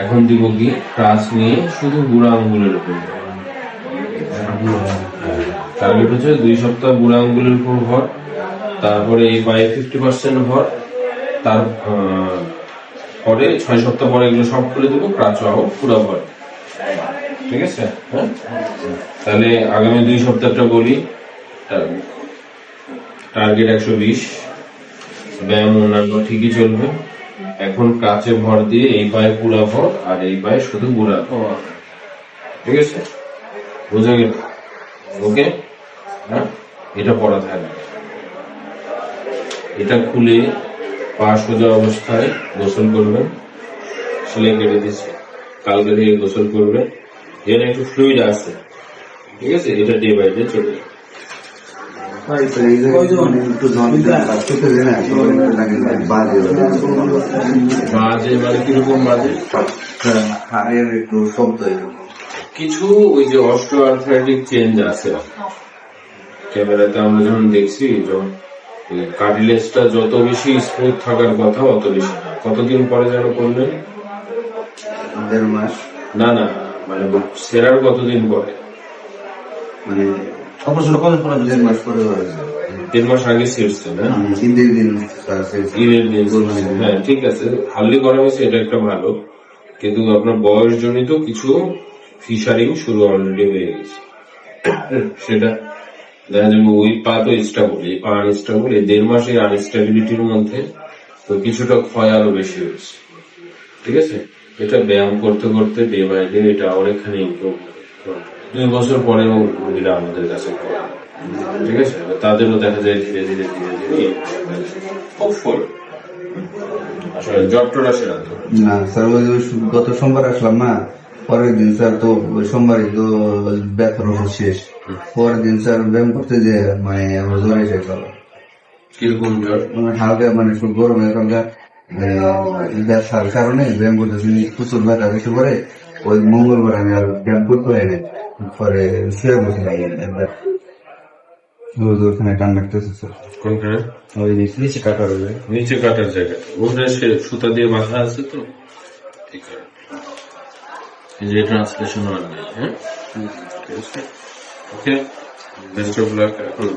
এখন দিব কি ক্রাচ নিয়ে শুধু বুড়া আঙ্গুলের উপর টার্গেট হচ্ছে 2 সপ্তাহ বুড়া আঙ্গুলের উপর ভর, তারপরে এই পায়ে 50% ভর, তার পরে 6 সপ্তাহ পরে এগুলো সব খুলে দেবো, ক্রাচ আউট পুরো ভর। ঠিক আছে? হ্যাঁ, তাহলে আগামী 2 সপ্তাহটা বলি। টার্গেট 120, ব্যায়াম অন্যান্য ঠিকই চলবে। এখন কাছে ভর দিয়ে এই পায়ে পুরা ভর আর এই পায়ে শুধু বুড়া ভর। ঠিক আছে, বোঝা গেল? ওকে, হ্যাঁ, এটা পড়া থাকবে। এটা খুলে পা সোজা অবস্থায় গোসল করবেন, সেলাই কেটে দিচ্ছে, কালকে থেকে গোসল করবেন। এর একটু ফ্লুইড আছে, ঠিক আছে, এটা ডে বাই ডে চলে যাবে। বাজে মানে কিরকম বাজে? কিছু ওই যে অস্টিওআর্থ্রাইটিক চেঞ্জ আছে ক্যামেরাতে আমরা যখন দেখছি, কার্টিলেজটা যত বেশি স্মুথ থাকার কথা অত বেশি। কতদিন পরে যেন করলেন? 1.5 মাস। না না, মানে সেরার কতদিন পরে? মানে অপারেশন কত পরে? 1.5 মাস পরে হয়েছে। 1.5 মাস আগে সেরছে না? ঈদের দিন। হ্যাঁ, ঠিক আছে, হার্লি করা হয়েছে, এটা একটা ভালো। কিন্তু আপনার বয়স জনিত কিছু ফিশারিং শুরু অলরেডি হয়ে গেছে। সেটা দেখা যাবে ওই পা তো স্টেবল, এই পা আনস্টেবল, এই 1.5 মাসের আনস্টেবিলিটির মধ্যে তো কিছুটা ক্ষয় আরো বেশি হয়েছে। ঠিক আছে, এটা ব্যায়াম করতে করতে ডে বাই ডে এটা অনেকখানি ইমপ্রুভ হবে। 2 বছর পরেও রোগীরা আমাদের কাছে করে। ঠিক আছে, তাদেরও দেখা যায় ধীরে ধীরে খুব ফুল। আসলে জ্বরটা সেরা তো না স্যার, ওই গত সোমবার আসলাম না, পরের দিন স্যার তো ওই সোমবারই তো ব্যথার ওষুধ শেষ। পরের দিন স্যার ব্যায়াম করতে যে মানে আমার জ্বর এসে গেল। কিরকম জ্বর? হালকা মানে একটু গরম, এখনকার ব্যথার কারণে ব্যায়াম করতেছি, প্রচুর ব্যথা বেশি করে। ওই মঙ্গলবার আমি আর ব্যায়াম করতে পারিনি, পরে শুয়ে বসে ওখানে টান লাগতেছে স্যার। কোনখানে? ওই নিচে কাটার নিচে কাটার জায়গা, ওখানে সুতা দিয়ে বাঁধা আছে তো, ঠিক আছে। যে ট্রান্সলেশন আর নেই। হ্যাঁ, ওকে, বেস্ট অফ লাক। এখন